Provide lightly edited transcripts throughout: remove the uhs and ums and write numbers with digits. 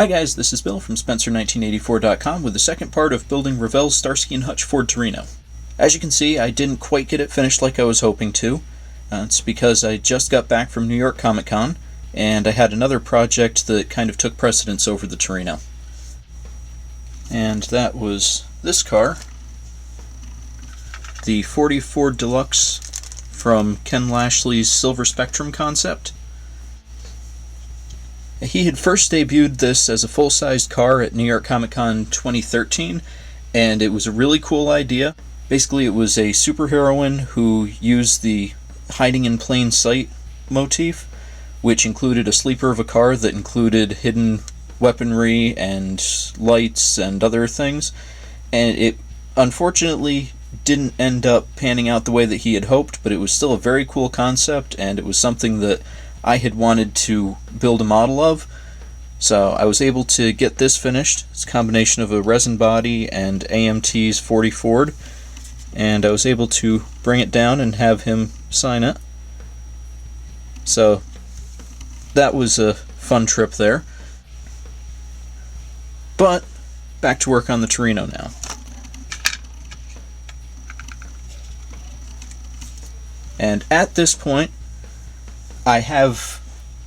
Hi guys, this is Bill from Spencer1984.com with the second part of building Revell's Starsky Hutch Ford Torino. As you can see, I didn't quite get it finished like I was hoping to. It's because I just got back from New York Comic Con, and I had another project that kind of took precedence over the Torino. And that was this car, the 40 Ford Deluxe from Ken Lashley's Silver Spectrum concept. He had first debuted this as a full-sized car at New York Comic Con 2013, and it was a really cool idea. Basically, it was a superheroine who used the hiding in plain sight motif, which included a sleeper of a car that included hidden weaponry and lights and other things, and it unfortunately didn't end up panning out the way that he had hoped, but it was still a very cool concept, and it was something that I had wanted to build a model of, so I was able to get this finished. It's a combination of a resin body and AMT's 40 Ford, and I was able to bring it down and have him sign it. So that was a fun trip there. But back to work on the Torino now. And at this point, I have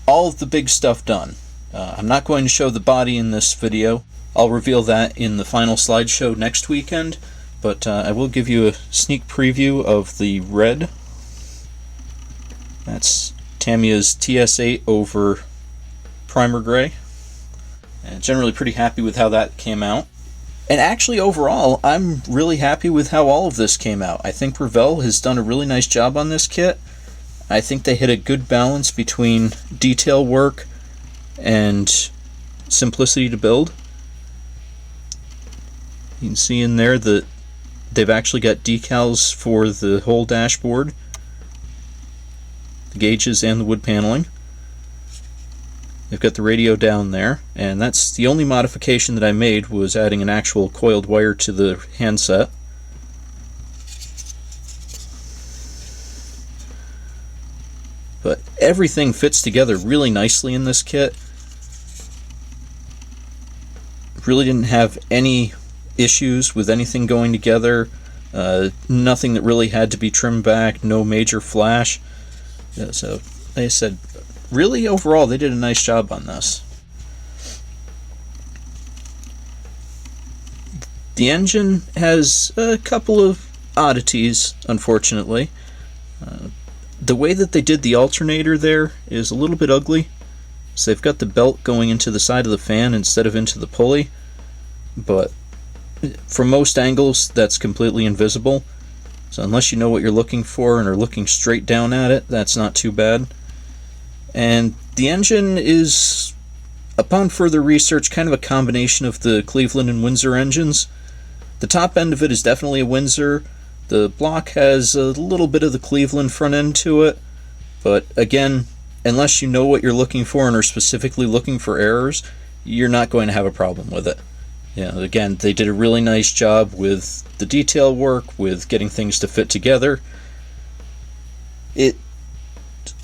all of the big stuff done. I'm not going to show the body in this video. I'll reveal that in the final slideshow next weekend, but I will give you a sneak preview of the red. That's Tamiya's TS8 over primer gray. And generally pretty happy with how that came out. And actually overall, I'm really happy with how all of this came out. I think Revell has done a really nice job on this kit. I think they hit a good balance between detail work and simplicity to build. You can see in there that they've actually got decals for the whole dashboard, the gauges and the wood paneling. They've got the radio down there, and that's the only modification that I made, was adding an actual coiled wire to the handset. But everything fits together really nicely in this kit. Really didn't have any issues with anything going together. Nothing that really had to be trimmed back, no major flash. So, like I said, really overall they did a nice job on this. The engine has a couple of oddities, unfortunately. The way that they did the alternator there is a little bit ugly. So they've got the belt going into the side of the fan instead of into the pulley, but from most angles that's completely invisible. So unless you know what you're looking for and are looking straight down at it, that's not too bad. And the engine is, upon further research, kind of a combination of the Cleveland and Windsor engines. The top end of it is definitely a Windsor. The block has a little bit of the Cleveland front end to it, but again, unless you know what you're looking for and are specifically looking for errors, you're not going to have a problem with it. Again, they did a really nice job with the detail work, with getting things to fit together. It's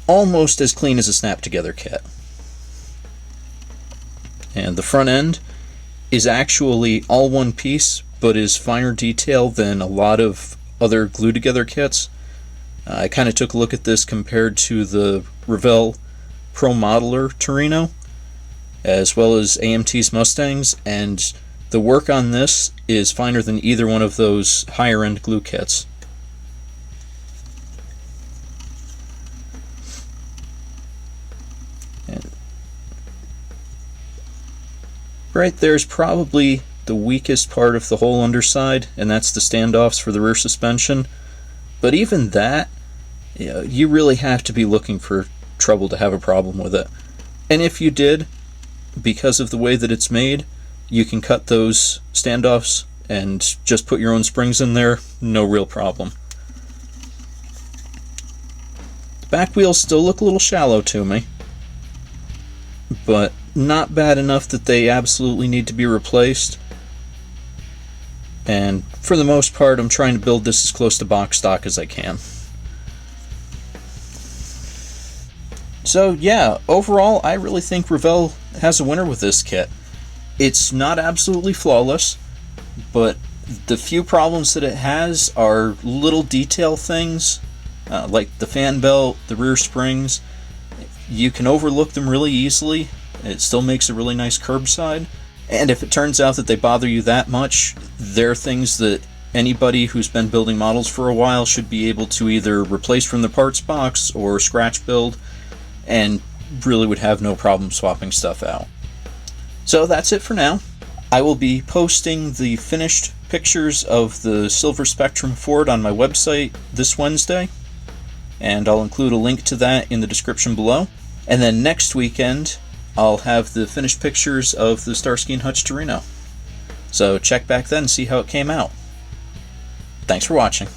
almost as clean as a snap-together kit. And the front end is actually all one piece, but is finer detail than a lot of other glue-together kits. I kind of took a look at this compared to the Revell Pro Modeler Torino, as well as AMT's Mustangs, and the work on this is finer than either one of those higher-end glue kits. And right there's probably the weakest part of the whole underside, and that's the standoffs for the rear suspension. But even that, you really have to be looking for trouble to have a problem with it. And if you did, because of the way that it's made, you can cut those standoffs and just put your own springs in there, no real problem. The back wheels still look a little shallow to me, but not bad enough that they absolutely need to be replaced. And for the most part, I'm trying to build this as close to box stock as I can. So yeah, overall, I really think Revell has a winner with this kit. It's not absolutely flawless, but the few problems that it has are little detail things, like the fan belt, the rear springs. You can overlook them really easily. It still makes a really nice curbside. And if it turns out that they bother you that much, they're things that anybody who's been building models for a while should be able to either replace from the parts box or scratch build, and really would have no problem swapping stuff out. So that's it for now. I will be posting the finished pictures of the Silver Spectrum Ford on my website this Wednesday, and I'll include a link to that in the description below. And then next weekend, I'll have the finished pictures of the Starsky Hutch Torino. So check back then and see how it came out. Thanks for watching.